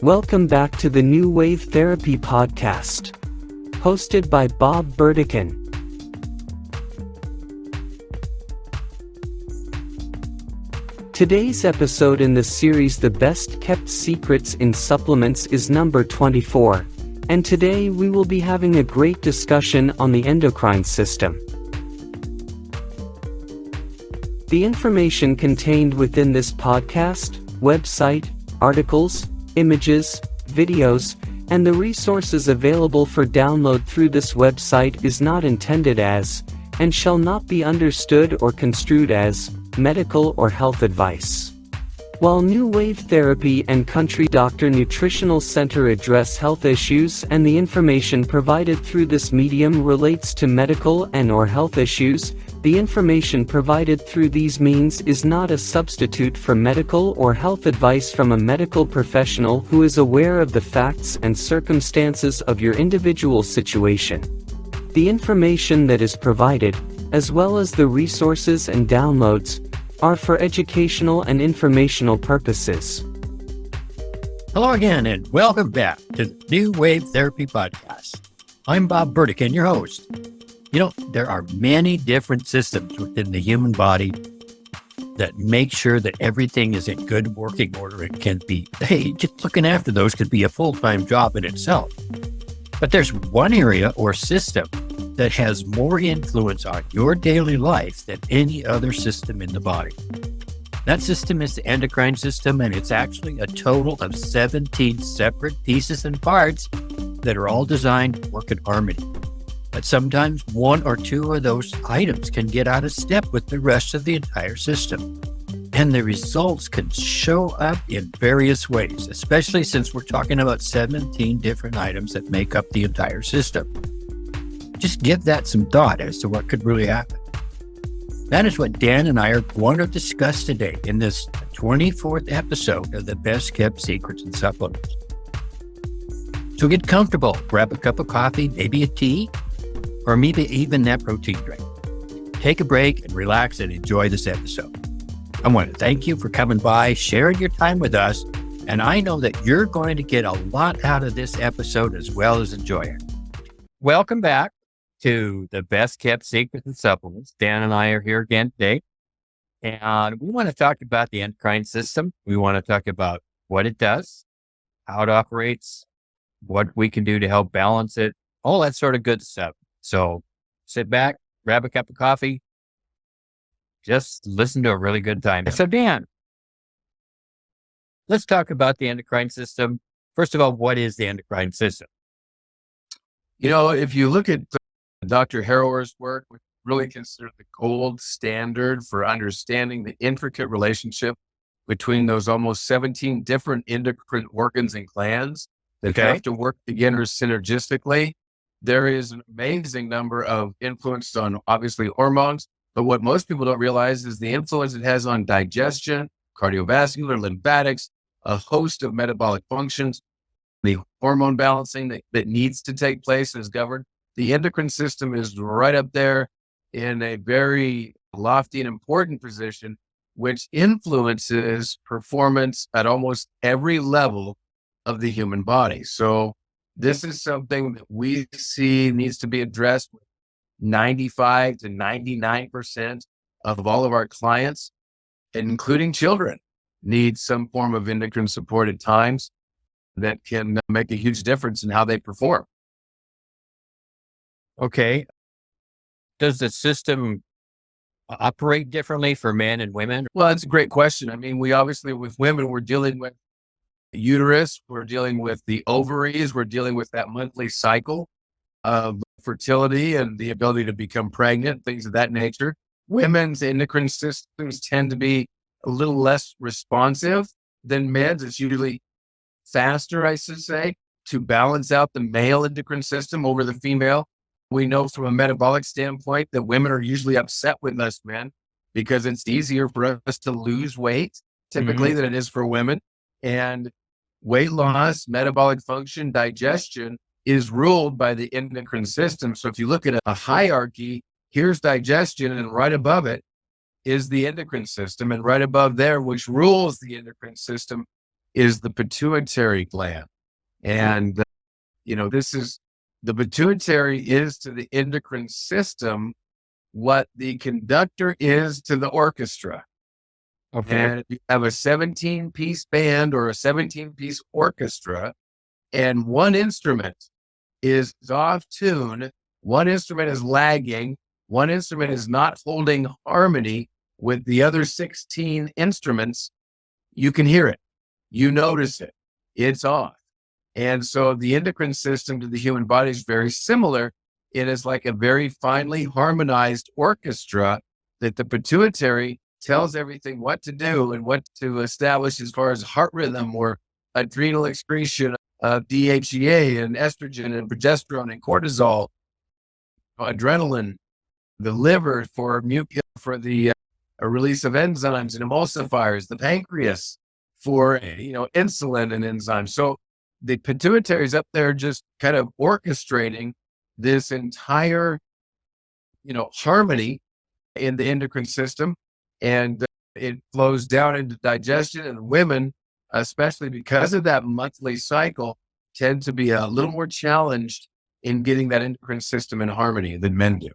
Welcome back to the New Wave Therapy Podcast, hosted by Bob Burdikin. Today's episode in the series The Best Kept Secrets in Supplements is number 24, and today we will be having a great discussion on the endocrine system. The information contained within this podcast, website, articles, images, videos, and the resources available for download through this website is not intended as, and shall not be understood or construed as, medical or health advice. While New Wave Therapy and Country Doctor Nutritional Center address health issues and the information provided through this medium relates to medical and/or health issues, the information provided through these means is not a substitute for medical or health advice from a medical professional who is aware of the facts and circumstances of your individual situation. The information that is provided, as well as the resources and downloads, are for educational and informational purposes. Hello again, and welcome back to the New Wave Therapy Podcast. I'm Bob Burdikin, your host. You know, there are many different systems within the human body that make sure that everything is in good working order. It can be, hey, just looking after those could be a full-time job in itself. But there's one area or system that has more influence on your daily life than any other system in the body. That system is the endocrine system, and it's actually a total of 17 separate pieces and parts that are all designed to work in harmony. But sometimes one or two of those items can get out of step with the rest of the entire system. And the results can show up in various ways, especially since we're talking about 17 different items that make up the entire system. Just give that some thought as to what could really happen. That is what Dan and I are going to discuss today in this 24th episode of the Best Kept Secrets in Supplements. So get comfortable, grab a cup of coffee, maybe a tea, or maybe even that protein drink. Take a break and relax and enjoy this episode. I want to thank you for coming by, sharing your time with us, and I know that you're going to get a lot out of this episode as well as enjoy it. Welcome back to the Best Kept Secrets in Supplements. Dan and I are here again today, and we want to talk about the endocrine system. We want to talk about what it does, how it operates, what we can do to help balance it, all that sort of good stuff. So sit back, grab a cup of coffee, just listen to a really good time. So Dan, let's talk about the endocrine system. First of all, what is the endocrine system? You know, if you look at Dr. Harrower's work, which is really considered the gold standard for understanding the intricate relationship between those almost 17 different endocrine organs and glands that have to work together synergistically, there is an amazing number of influence on obviously hormones, but what most people don't realize is the influence it has on digestion, cardiovascular, lymphatics, a host of metabolic functions, the hormone balancing that needs to take place and is governed. The endocrine system is right up there in a very lofty and important position, which influences performance at almost every level of the human body. So this is something that we see needs to be addressed with 95 to 99% of all of our clients, including children, need some form of endocrine support at times that can make a huge difference in how they perform. Okay. Does the system operate differently for men and women? Well, that's a great question. I mean, we obviously, with women, we're dealing with the uterus, we're dealing with the ovaries, we're dealing with that monthly cycle of fertility and the ability to become pregnant, things of that nature. Women's endocrine systems tend to be a little less responsive than men's. It's usually faster, I should say, to balance out the male endocrine system over the female. We know from a metabolic standpoint that women are usually upset with us men because it's easier for us to lose weight typically than it is for women. And weight loss, metabolic function, digestion is ruled by the endocrine system. So if you look at a hierarchy, here's digestion, and right above it is the endocrine system. And right above there, which rules the endocrine system, is the pituitary gland. And, the pituitary is to the endocrine system what the conductor is to the orchestra. Okay. And if you have a 17-piece band or a 17-piece orchestra, and one instrument is off tune, one instrument is lagging, one instrument is not holding harmony with the other 16 instruments, you can hear it. You notice it. It's off. And so the endocrine system to the human body is very similar. It is like a very finely harmonized orchestra that the pituitary tells everything what to do and what to establish as far as heart rhythm or adrenal excretion of DHEA and estrogen and progesterone and cortisol, adrenaline, the liver for the release of enzymes and emulsifiers, the pancreas for insulin and enzymes. So the pituitary is up there just kind of orchestrating this entire harmony in the endocrine system, and it flows down into digestion. And women, especially because of that monthly cycle, tend to be a little more challenged in getting that endocrine system in harmony than men do.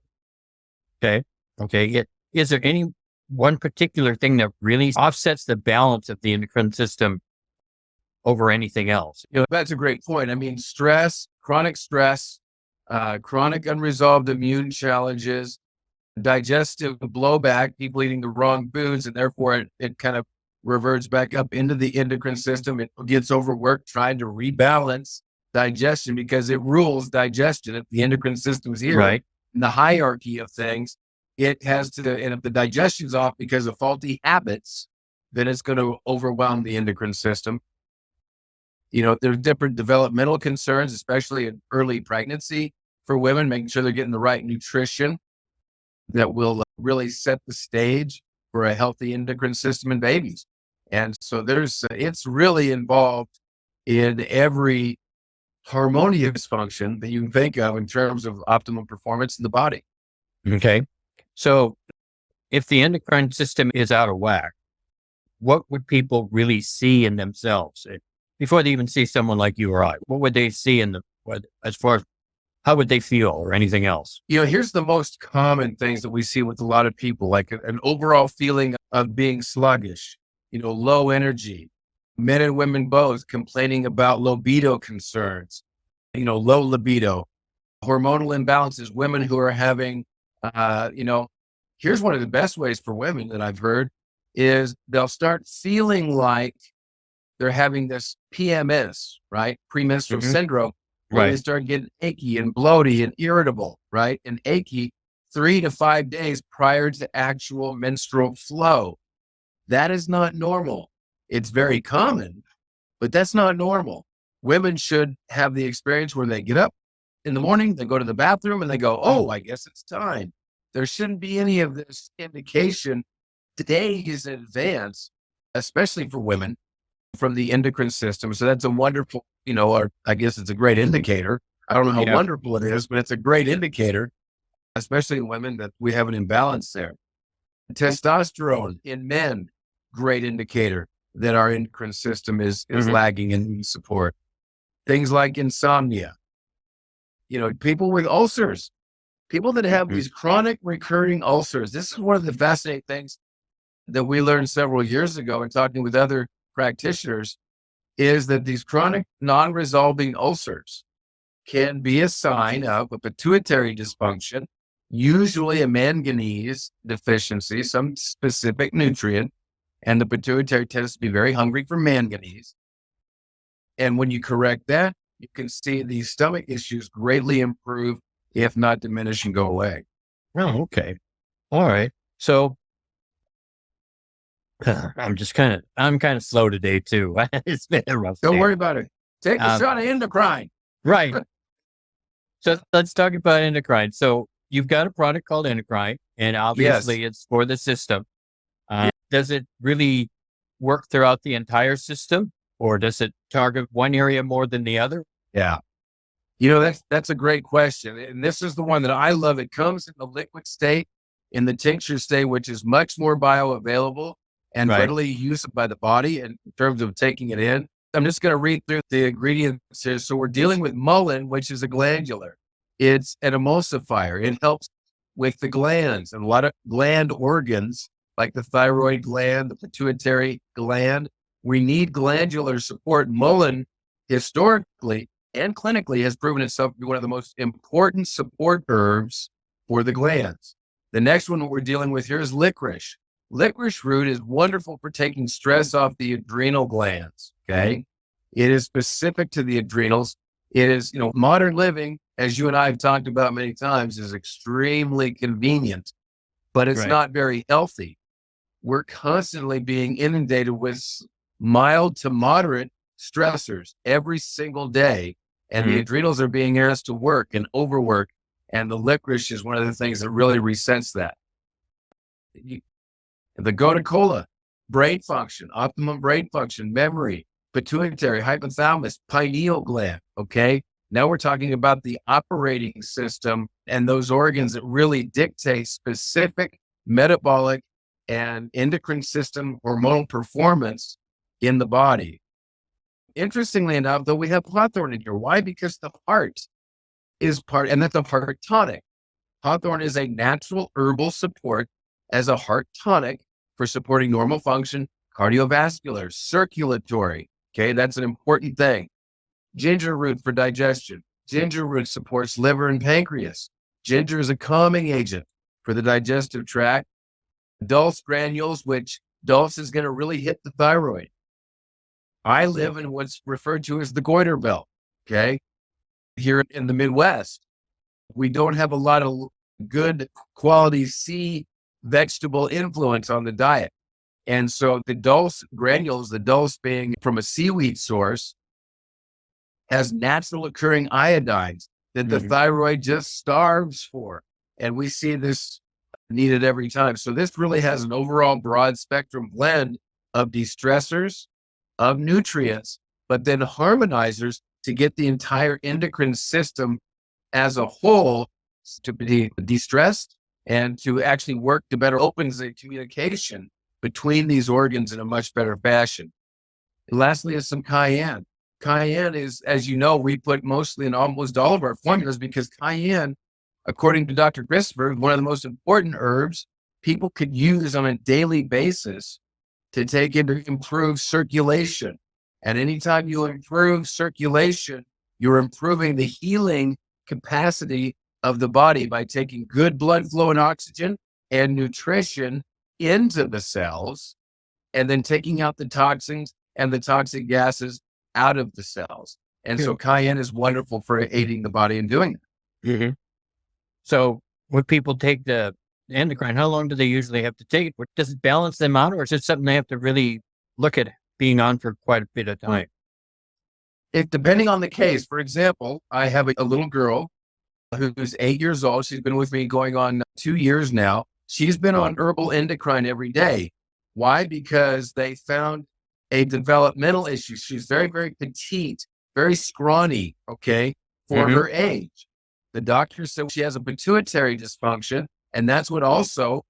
Okay. Is there any one particular thing that really offsets the balance of the endocrine system over anything else? That's a great point. I mean, stress, chronic unresolved immune challenges, digestive blowback, people eating the wrong foods, and therefore it kind of reverts back up into the endocrine system. It gets overworked trying to rebalance digestion because it rules digestion. If the endocrine system is here, Right. in the hierarchy of things, it has to, and if the digestion's off because of faulty habits, then it's going to overwhelm the endocrine system. There's different developmental concerns, especially in early pregnancy for women, making sure they're getting the right nutrition that will really set the stage for a healthy endocrine system in babies. And so it's really involved in every harmonious function that you can think of in terms of optimum performance in the body. Okay. So if the endocrine system is out of whack, what would people really see in themselves before they even see someone like you or I? What would they see as far as how would they feel or anything else? Here's the most common things that we see with a lot of people, like an overall feeling of being sluggish, low energy, men and women both complaining about libido concerns, low libido, hormonal imbalances, women who are having, here's one of the best ways for women that I've heard is they'll start feeling like they're having this PMS, right? Premenstrual syndrome. Where they start getting achy and bloaty and irritable, right? And achy 3 to 5 days prior to actual menstrual flow. That is not normal. It's very common, but that's not normal. Women should have the experience where they get up in the morning, they go to the bathroom and they go, oh, I guess it's time. There shouldn't be any of this indication days in advance, especially for women, from the endocrine system. So that's a wonderful, or I guess it's a great indicator. I don't know how wonderful it is, but it's a great indicator, especially in women, that we have an imbalance there. Testosterone in men, great indicator that our endocrine system is lagging and needs support. Things like insomnia, people with ulcers, people that have these chronic recurring ulcers. This is one of the fascinating things that we learned several years ago in talking with other practitioners, is that these chronic non-resolving ulcers can be a sign of a pituitary dysfunction, usually a manganese deficiency, some specific nutrient, and the pituitary tends to be very hungry for manganese. And when you correct that, you can see these stomach issues greatly improve, if not diminish and go away. Oh, okay. All right. So I'm kind of slow today too. It's been a rough Don't day. worry about it. Take a shot of Endocrine. Right. So let's talk about Endocrine. So you've got a product called Endocrine, and obviously it's for the system. Does it really work throughout the entire system, or does it target one area more than the other? Yeah. That's a great question. And this is the one that I love. It comes in the liquid state, in the tincture state, which is much more bioavailable and Right. readily usable by the body in terms of taking it in. I'm just going to read through the ingredients here. So we're dealing with mullein, which is a glandular. It's an emulsifier. It helps with the glands and a lot of gland organs like the thyroid gland, the pituitary gland. We need glandular support. Mullein historically and clinically has proven itself to be one of the most important support herbs for the glands. The next one we're dealing with here is licorice. Licorice root is wonderful for taking stress off the adrenal glands. Okay. It is specific to the adrenals. It is, modern living, as you and I have talked about many times, is extremely convenient, but it's Right. not very healthy. We're constantly being inundated with mild to moderate stressors every single day. And the adrenals are being asked to work and overwork. And the licorice is one of the things that really resets that. The gotu kola, brain function, optimum brain function, memory, pituitary, hypothalamus, pineal gland. Okay. Now we're talking about the operating system and those organs that really dictate specific metabolic and endocrine system hormonal performance in the body. Interestingly enough, though, we have hawthorn in here. Why? Because the heart is part, and that's a heart tonic. Hawthorn is a natural herbal support as a heart tonic for supporting normal function, cardiovascular, circulatory. Okay, that's an important thing. Ginger root for digestion. Ginger root supports liver and pancreas. Ginger is a calming agent for the digestive tract. Dulse granules, which dulse is going to really hit the thyroid. I live in what's referred to as the goiter belt. Okay. Here in the Midwest, we don't have a lot of good quality sea vegetable influence on the diet. And so the dulse granules, the dulse being from a seaweed source, has natural occurring iodines that the thyroid just starves for. And we see this needed every time. So this really has an overall broad spectrum blend of de-stressors, of nutrients, but then harmonizers to get the entire endocrine system as a whole to be de-stressed and to actually work to better opens the communication between these organs in a much better fashion. And lastly is some cayenne. Cayenne is, as you know, we put mostly in almost all of our formulas because cayenne, according to Dr. Christopher, is one of the most important herbs people could use on a daily basis to take into improve circulation. And anytime you improve circulation, you're improving the healing capacity of the body by taking good blood flow and oxygen and nutrition into the cells, and then taking out the toxins and the toxic gases out of the cells. And so cayenne is wonderful for aiding the body in doing that. So when people take the endocrine, how long do they usually have to take it? Does it balance them out, or is it something they have to really look at being on for quite a bit of time? Depending on the case. For example, I have a little girl who's 8 years old. She's been with me going on 2 years now. She's been on herbal endocrine every day. Why? Because they found a developmental issue. She's very, very petite, very scrawny, okay, for her age. The doctor said she has a pituitary dysfunction, and that's what also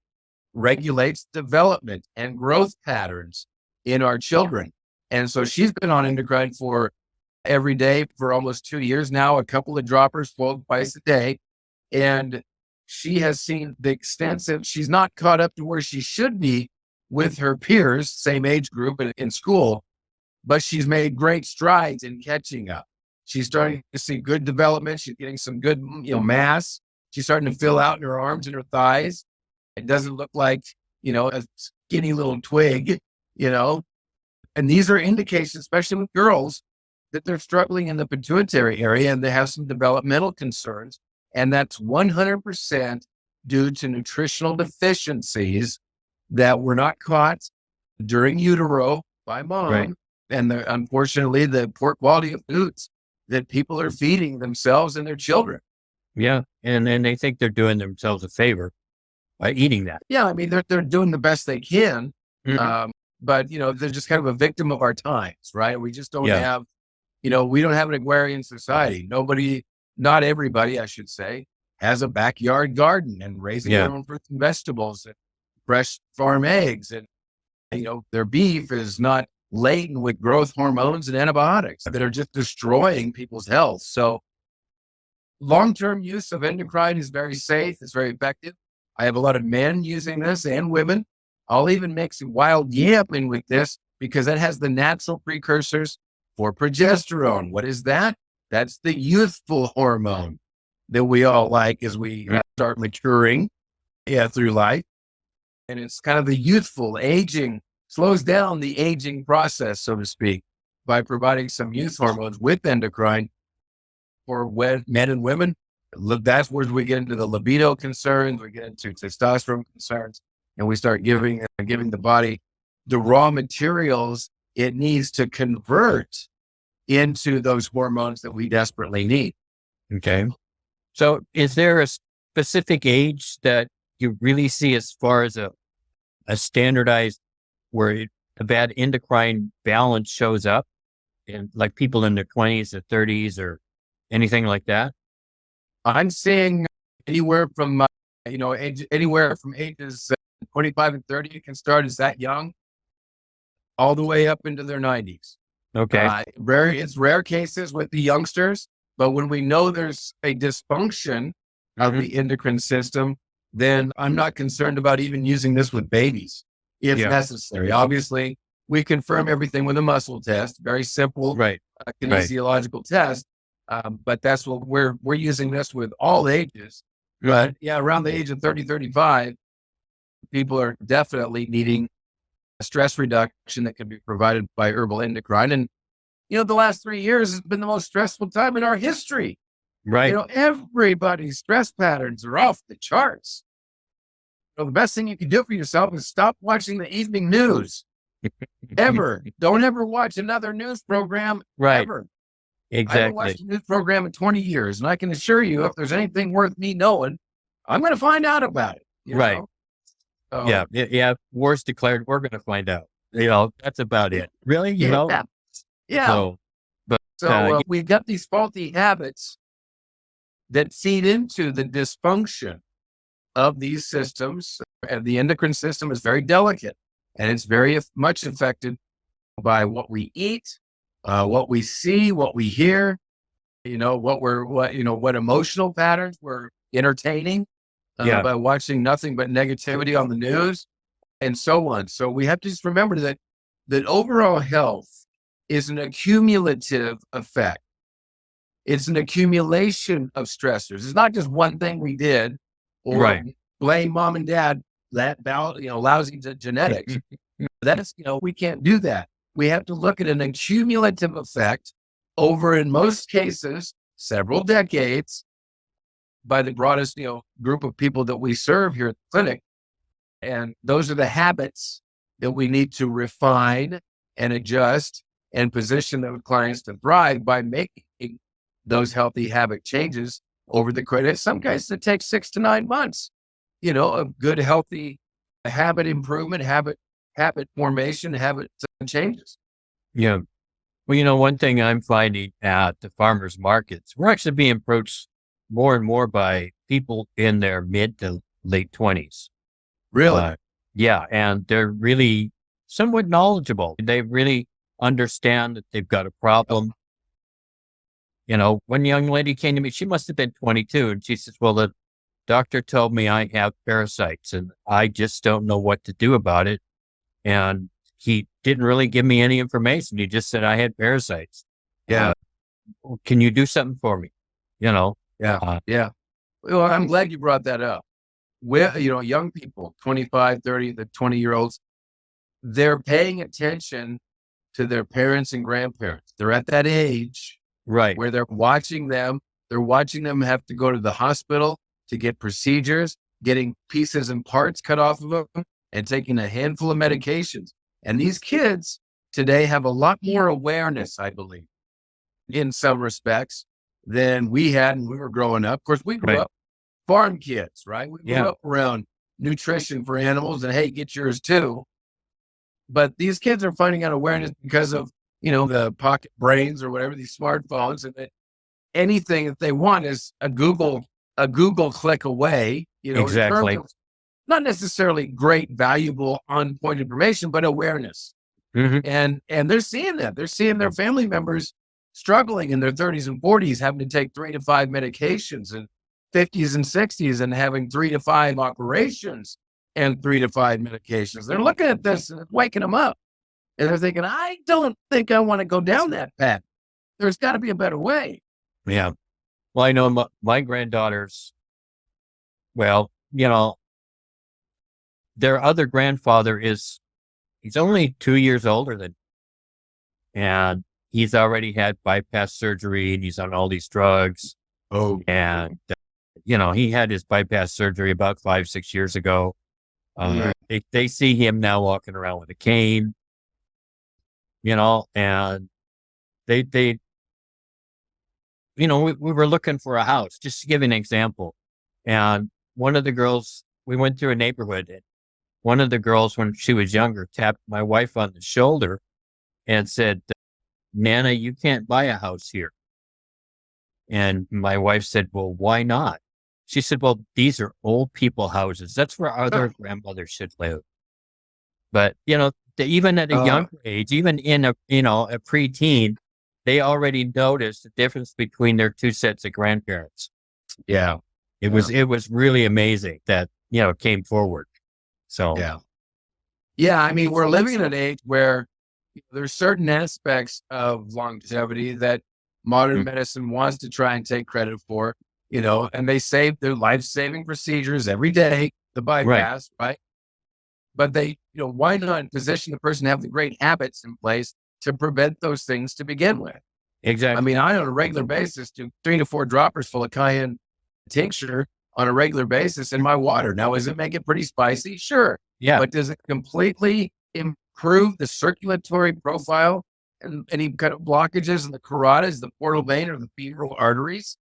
regulates development and growth patterns in our children. And so she's been on endocrine for every day for almost 2 years now, a couple of droppers full twice a day. And she has seen the extensive, she's not caught up to where she should be with her peers, same age group in school, but she's made great strides in catching up. She's starting to see good development. She's getting some good, mass. She's starting to fill out in her arms and her thighs. It doesn't look like, a skinny little twig, and these are indications, especially with girls, that they're struggling in the pituitary area and they have some developmental concerns. And that's 100% due to nutritional deficiencies that were not caught during utero by mom. Right. And unfortunately, the poor quality of foods that people are feeding themselves and their children. Yeah. And they think they're doing themselves a favor by eating that. Yeah. I mean, they're doing the best they can. But, they're just kind of a victim of our times, right? We just don't have, we don't have an agrarian society. Not everybody, I should say, has a backyard garden and raising their own fruits and vegetables and fresh farm eggs. And their beef is not laden with growth hormones and antibiotics that are just destroying people's health. So long-term use of endocrine is very safe. It's very effective. I have a lot of men using this and women. I'll even mix wild yam in with this because it has the natural precursors for progesterone. What is that? That's the youthful hormone that we all like as we start maturing through life. And it's kind of the youthful aging, slows down the aging process, so to speak, by providing some youth hormones with endocrine for men and women. That's where we get into the libido concerns, we get into testosterone concerns, and we start giving the body the raw materials it needs to convert into those hormones that we desperately need. Okay. So is there a specific age that you really see as far as a standardized where a bad endocrine balance shows up in like people in their 20s or 30s or anything like that? I'm seeing anywhere from, anywhere from ages 25 and 30, it can start as that young, all the way up into their 90s. Okay. It's rare cases with the youngsters, but when we know there's a dysfunction of the endocrine system, then I'm not concerned about even using this with babies if necessary. Obviously, we confirm everything with a muscle test, very simple, kinesiological test. But that's what we're using this with all ages. But around the age of 30, 35, people are definitely needing a stress reduction that can be provided by herbal endocrine. And, the last 3 years has been the most stressful time in our history. Right. Everybody's stress patterns are off the charts. The best thing you can do for yourself is stop watching the evening news. Ever. Don't ever watch another news program. Right. Ever. Exactly. I haven't watched a news program in 20 years, and I can assure you, if there's anything worth me knowing, I'm going to find out about it. Right. So, war's declared. We're going to find out. That's about it. Really? Yeah. So, we've got these faulty habits that feed into the dysfunction of these systems. And the endocrine system is very delicate, and it's very much affected by what we eat, what we see, what we hear, what emotional patterns we're entertaining by watching nothing but negativity on the news and so on. So we have to just remember that overall health is an accumulative effect. It's an accumulation of stressors. It's not just one thing we did or blame mom and dad that lousy genetics. We can't do that. We have to look at an accumulative effect over, in most cases, several decades by the broadest, group of people that we serve here at the clinic. And those are the habits that we need to refine and adjust and position those clients to thrive by making those healthy habit changes over the credit. In some cases, it takes 6 to 9 months, of good, healthy habit improvement, habit formation, habit changes. Yeah. Well, one thing I'm finding at the farmers markets, we're actually being approached more and more by people in their mid to late 20s. Really? And they're really somewhat knowledgeable. They really understand that they've got a problem. One young lady came to me, she must have been 22, and she says, well, the doctor told me I have parasites and I just don't know what to do about it. And he didn't really give me any information. He just said I had parasites. Yeah. Can you do something for me? Well, I'm glad you brought that up. Young people, 25, 30, the 20-year-olds, they're paying attention to their parents and grandparents. They're at that age where they're watching them. They're watching them have to go to the hospital to get procedures, getting pieces and parts cut off of them, and taking a handful of medications. And these kids today have a lot more awareness, I believe, in some respects than we had when we were growing up. Of course, we grew up farm kids, right? We grew up around nutrition for animals and, hey, get yours too. But these kids are finding out awareness because of, the pocket brains or whatever, these smartphones, and that anything that they want is a Google click away, Exactly. not necessarily great, valuable, on point information, but awareness. And they're seeing that. They're seeing their family members struggling in their 30s and 40s, having to take 3 to 5 medications, and 50s and 60s, and having 3 to 5 operations and 3 to 5 medications. They're looking at this and it's waking them up. And they're thinking, I don't think I want to go down that path. There's got to be a better way. Yeah. Well, I know my granddaughters, well, their other grandfather he's only 2 years older than, and he's already had bypass surgery and he's on all these drugs. Oh, And, he had his bypass surgery about 5-6 years ago. They see him now walking around with a cane, and they we were looking for a house, just to give you an example. And one of the girls, we went through a neighborhood, and one of the girls, when she was younger, tapped my wife on the shoulder and said, Nana, you can't buy a house here. And my wife said, well, why not? She said, well, these are old people houses. That's where other grandmothers should live. But, even at a younger age, even in a preteen, they already noticed the difference between their two sets of grandparents. yeah. It was really amazing that, came forward. So, Yeah. I mean, we're living in an age where there's certain aspects of longevity that modern medicine wants to try and take credit for, and they save their life-saving procedures every day, the bypass, right? But they, why not position the person to have the great habits in place to prevent those things to begin with? exactly. I mean, I on a regular basis do 3 to 4 droppers full of cayenne tincture on a regular basis in my water. Now, does it make it pretty spicy? Sure. Yeah. But does it completely improve the circulatory profile and any kind of blockages in the carotids, the portal vein, or the femoral arteries?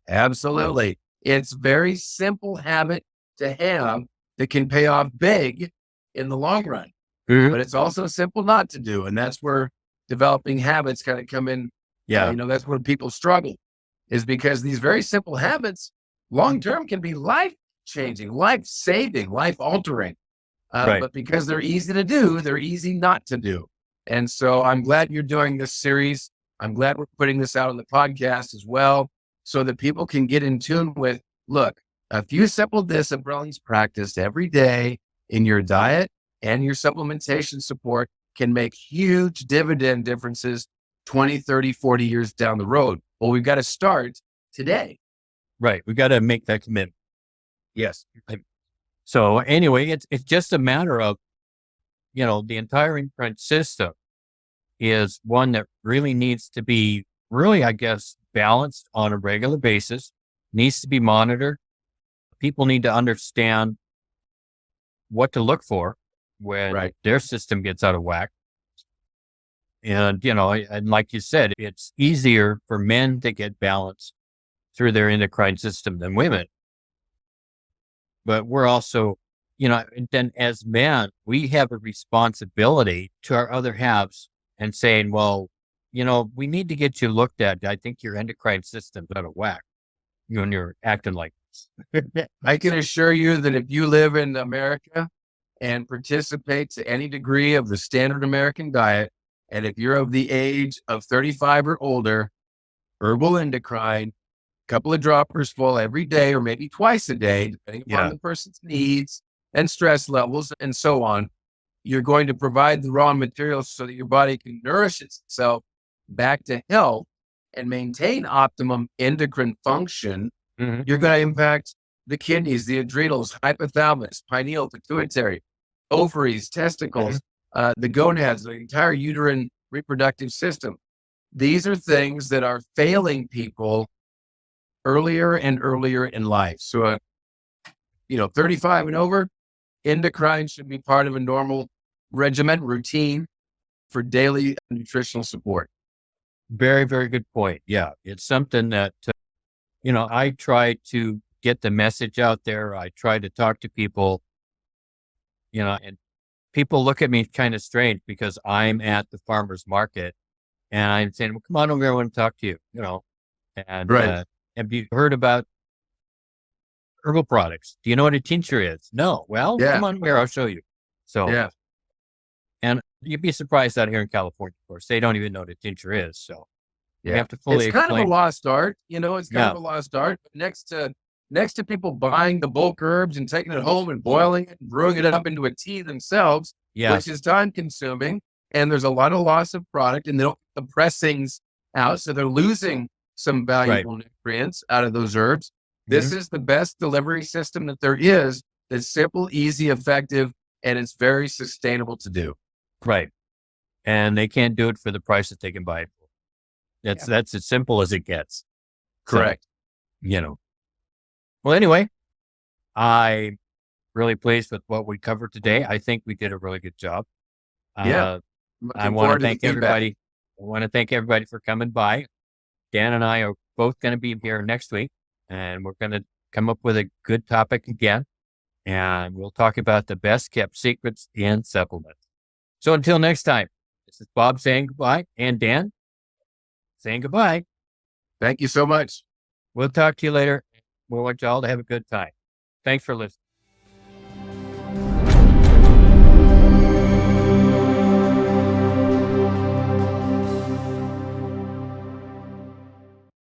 Absolutely. It's very simple habit to have that can pay off big in the long run. But it's also simple not to do. And that's where developing habits kind of come in. Yeah. That's where people struggle, is because these very simple habits long-term can be life-changing, life-saving, life-altering. Right. But because they're easy to do, they're easy not to do. And so I'm glad you're doing this series. I'm glad we're putting this out on the podcast as well, so that people can get in tune with, look, a few simple disciplines practiced every day in your diet and your supplementation support can make huge dividend differences 20, 30, 40 years down the road. Well, we've got to start today. Right. We got to make that commitment. Yes. So anyway, it's just a matter of, the entire endocrine system is one that really needs to be I guess, balanced on a regular basis, needs to be monitored. People need to understand what to look for when their system gets out of whack. And, and like you said, it's easier for men to get balance through their endocrine system than women. But we're also, then as men, we have a responsibility to our other halves and saying, well, we need to get you looked at. I think your endocrine system's out of whack when you're acting like this. I can assure you that if you live in America and participate to any degree of the standard American diet, and if you're of the age of 35 or older, herbal endocrine, couple of droppers full every day, or maybe twice a day, depending upon the person's needs and stress levels and so on, you're going to provide the raw materials so that your body can nourish itself back to health and maintain optimum endocrine function. You're going to impact the kidneys, the adrenals, hypothalamus, pineal, pituitary, ovaries, testicles, the gonads, the entire uterine reproductive system. These are things that are failing people earlier and earlier in life. So, 35 and over, endocrine should be part of a normal regimen, routine for daily nutritional support. Very, very good point. Yeah. It's something that, I try to get the message out there. I try to talk to people, and people look at me kind of strange because I'm at the farmer's market and I'm saying, well, come on over here, I want to talk to you, and, have you heard about herbal products. Do you know what a tincture is? No. Well, Yeah. come on here. I'll show you. So, Yeah. and you'd be surprised out here in California, of course, they don't even know what a tincture is. So we Yeah. have to fully It's kind of a explain. lost art, it's kind Yeah. of a lost art. Next to people buying the bulk herbs and taking it home and boiling it and brewing it up into a tea themselves, Yeah. which is time consuming. And there's a lot of loss of product, and they don't get the pressings out. So they're losing some valuable nutrients out of those herbs. This is the best delivery system that there is. That's simple, easy, effective, and it's very sustainable to do. Right. And they can't do it for the price that they can buy it for. That's as simple as it gets. Correct. So, well, anyway, I'm really pleased with what we covered today. I think we did a really good job. Yeah. I want to thank everybody. I want to thank everybody for coming by. Dan and I are both going to be here next week, and we're going to come up with a good topic again. And we'll talk about the best kept secrets in supplements. So until next time, this is Bob saying goodbye, and Dan saying goodbye. Thank you so much. We'll talk to you later. We want you all to have a good time. Thanks for listening.